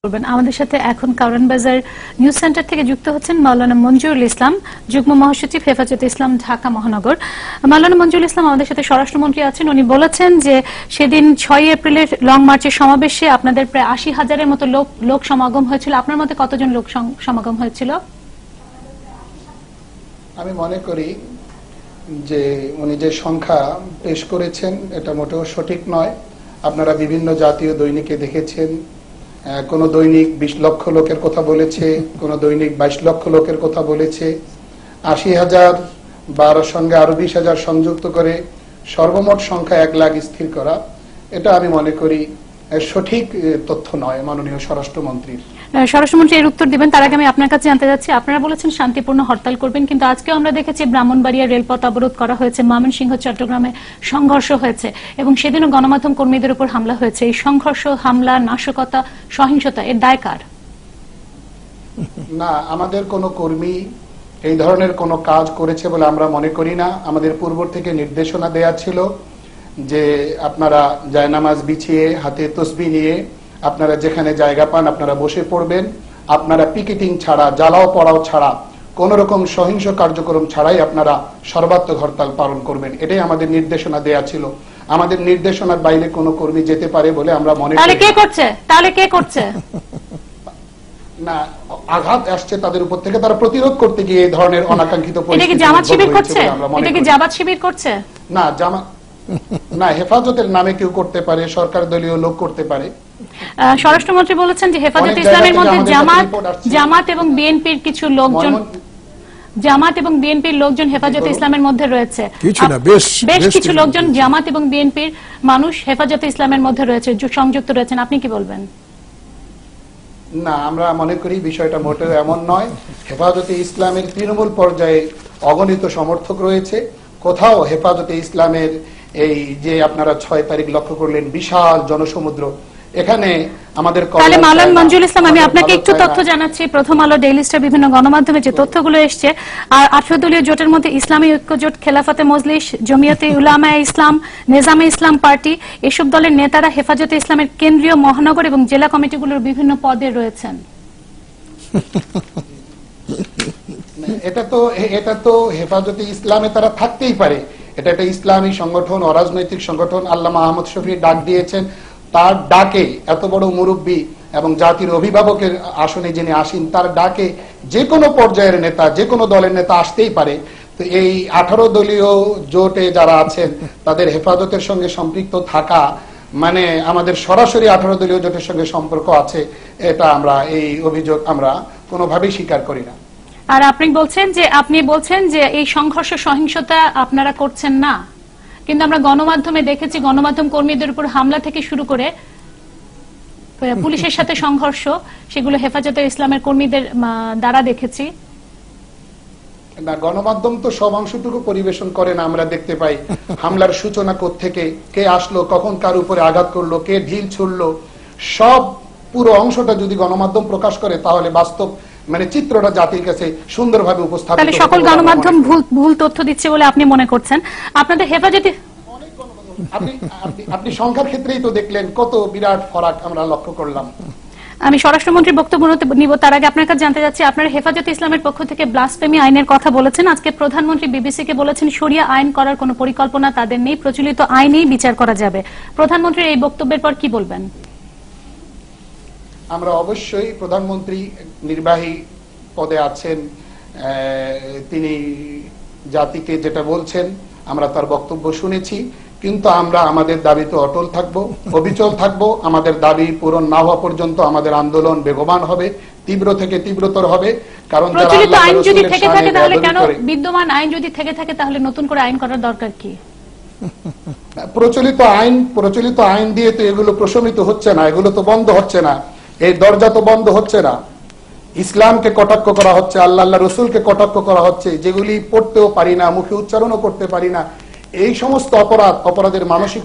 আমাদের সাথে এখন কারণ বাজার নিউজ সেন্টার থেকে যুক্ত হচ্ছেন মাওলানা মঞ্জুরুল ইসলাম, যুগ্ম মহাসচিব হেফাজতে ইসলাম ঢাকা মহানগর। মাওলানা মঞ্জুরুল ইসলাম আমাদের সাথে স্বরাষ্ট্রমন্ত্রী আছেন। উনি বলেছেন যে সেদিন 6 এপ্রিলের লং মার্চের সমাবেশে আপনাদের প্রায় 80,000-এর মতো লোক সমাগম হয়েছিল। আপনার মতে কতজন লোক সমাগম হয়েছিল? আমি মনে করি যে উনি যে সংখ্যা পেশ করেছেন এটা মোটেও সঠিক নয়। আপনারা বিভিন্ন জাতীয় দৈনিকে দেখেছেন, কোন দৈনিক 20 লক্ষ লোকের কথা বলেছে, কোন দৈনিক 22 লক্ষ লোকের কথা বলেছে। 80,000 বা সঙ্গে আরো 20,000 সংযুক্ত করে সর্বমোট সংখ্যা 1 লাখ স্থির করা, এটা আমি মনে করি সঠিক তথ্য নয় মাননীয় স্বরাষ্ট্রমন্ত্রীর। স্বরাষ্ট্রমন্ত্রী এর উত্তর দিবেন, তার আগে আমি আপনার কাছে জানতে চাচ্ছি, আপনারা বলেছেন শান্তিপূর্ণ হরতাল করবেন, কিন্তু আজকেও আমরা দেখেছি ব্রাহ্মণবাড়িয়া রেলপথ অবরোধ করা হয়েছে, ময়মনসিংহ চট্টগ্রামে সংঘর্ষ হয়েছে এবং সেদিনও গণমাধ্যম কর্মীদের উপর হামলা হয়েছে। এই সংঘর্ষ, হামলা, নাশকতা, সহিংসতা এর দায় কার? না, আমাদের কোনো কর্মী এই ধরনের কোনো কাজ করেছে বলে আমরা মনে করি না। আমাদের পূর্ব থেকে নির্দেশনা দেয়া ছিল যে আপনারা জায়নামাজ বিছিয়ে হাতে তসবিহ নিয়ে আপনারা যেখানে জায়গা পান আপনারা বসে পড়বেন। আপনারা পিকেটিং ছাড়া, জ্বালাও পড়াও ছাড়া, কোন রকম সহিংস কার্যক্রম ছাড়াই আপনারা সর্বাত্মক হরতাল পালন করবেন, এটাই আমাদের নির্দেশনা দেয়া ছিল। আমাদের নির্দেশনার বাইরে কোনো কর্মী যেতে পারে বলে আমরা মনে করি। তাহলে কে করছে? না, আঘাত আসছে তাদের উপর থেকে, তারা প্রতিরোধ করতে গিয়ে এই ধরনের অনাকাঙ্ক্ষিত পরিস্থিতি। এটা কি জামাত শিবির করছে? এটা কি জামাত শিবির করছে? না, হেফাজতের নামে কেউ করতে পারে, সরকার দলীয় লোক করতে পারে। স্বরাষ্ট্রমন্ত্রী বলেছেন যে হেফাজতে ইসলামের মধ্যে জামাত এবং বিএনপির কিছু লোকজন, জামাত এবং বিএনপির লোকজন হেফাজতে ইসলামের মধ্যে রয়েছে। বেশ কিছু লোকজন জামাত এবং বিএনপির মানুষ হেফাজতে ইসলামের মধ্যে রয়েছে, সংযুক্ত রয়েছেন। আপনি কি বলবেন? না, আমরা মনে করি বিষয়টা মোটেও এমন নয়। হেফাজতে ইসলামের তৃণমূল পর্যায়ে অগণিত সমর্থক রয়েছে। কোথাও হেফাজতে ইসলামের এই যে আপনারা 6 তারিখ লক্ষ্য করলেন বিশাল জনসমুদ্র, এখানে আমাদের মাওলানা মঞ্জুরুল ইসলাম, আমি আপনাকে একটু তথ্য জানাচ্ছি। প্রথম আলো, ডেইলি স্টার, বিভিন্ন গণমাধ্যমে যে তথ্যগুলো এসছে, আর 18 দলীয় জোটের মধ্যে ইসলামী ঐক্য জোট, খেলাফতে মজলিস, জমিয়তে উলামায়ে ইসলাম, নেজামে ইসলাম পার্টি, এসব দলের নেতারা হেফাজতে ইসলামের কেন্দ্রীয়, মহানগর এবং জেলা কমিটিগুলোর বিভিন্ন পদে রয়েছেন। এটা তো হেফাজতে ইসলামে তারা থাকতেই পারে। এটা একটা ইসলামী সংগঠন, অরাজনৈতিক সংগঠন। আল্লামা আহমদ শফি ডাক দিয়েছেন, তার ডাকে এত বড় মুরব্বী এবং জাতির অভিভাবকের আসনে যিনি আসেন, তার ডাকে যে কোনো পর্যায়ের নেতা, যে কোনো দলের নেতা আসতেই পারে। তো এই 18 দলীয় জোটে যারা আছেন তাদের হেফাজতের সঙ্গে সম্পৃক্ত থাকা মানে আমাদের সরাসরি 18 দলীয় জোটের সঙ্গে সম্পর্ক আছে, এটা আমরা এই অভিযোগ আমরা কোনোভাবেই স্বীকার করি না। আর আপনি বলছেন যে এই সংঘর্ষ, সহিংসতা আপনারা করছেন না, কিন্তু আমরা গণমাধ্যমে দেখেছি গণমাধ্যম কর্মীদের উপর হামলা থেকে শুরু করে পুলিশের সাথে সংঘর্ষ, সেগুলো হেফাজতে ইসলামের কর্মীদের দ্বারা দেখেছি। না, গণমাধ্যম তো সব অংশটুকু পরিবেশন করে না। আমরা দেখতে পাই হামলার সূচনা কোত্থেকে, কে আসলো, কখন কার উপরে আঘাত করলো, কে ঢিল ছুড়লো, সব পুরো অংশটা যদি গণমাধ্যম প্রকাশ করে তাহলে বাস্তব মানে চিত্রটা জাতির কাছে সুন্দরভাবে উপস্থাপিত হবে। তাহলে সকল গণমাধ্যম ভুল তথ্য দিচ্ছে বলে আপনি মনে করছেন? আপনাদের হেফাজতে আপনি সংখ্যার ক্ষেত্রেই তো দেখলেন কত বিরাট ফরাক আমরা লক্ষ্য করলাম। আমি স্বরাষ্ট্রমন্ত্রীর বক্তব্য নিব, তার আগে আপনার কাছে জানতে চাচ্ছি, আপনারা হেফাজতে ইসলামের পক্ষ থেকে ব্লাসফেমি আইনের কথা বলেছেন। আজকে প্রধানমন্ত্রী বিবিসিকে বলেছেন শরিয়া আইন করার কোনো পরিকল্পনা তাদের নেই, প্রচলিত আইনেই বিচার করা যাবে। প্রধানমন্ত্রীর এই বক্তব্যের পর কি বলবেন? আমরা অবশ্যই, প্রধানমন্ত্রী নির্বাহী পদে আছেন, তিনি জাতিকে যেটা বলছেন আমরা তার বক্তব্য শুনেছি, কিন্তু আমরা আমাদের দাবিতে অটল থাকব, অবিচল থাকব। আমাদের দাবি পূরণ না হওয়া পর্যন্ত আমাদের আন্দোলন বেগবান হবে, তীব্র থেকে তীব্রতর হবে। কারণ প্রচলিত আইন যদি থেকে থাকে তাহলে কেন, বিদ্যমান আইন যদি থেকে থাকে তাহলে নতুন করে আইন করার দরকার কি? প্রচলিত আইন দিয়ে তো এগুলো প্রশমিত হচ্ছে না, এগুলো তো বন্ধ হচ্ছে না, এই দরজা তো বন্ধ হচ্ছে না। ইসলামকে কটাক্ষ করা হচ্ছে, আল্লাহ রসুলকে কটাক্ষ করা হচ্ছে, যেগুলি পড়তেও পারি না, মুখে উচ্চারণও করতে পারি না। এই সমস্ত অপরাধের মানসিক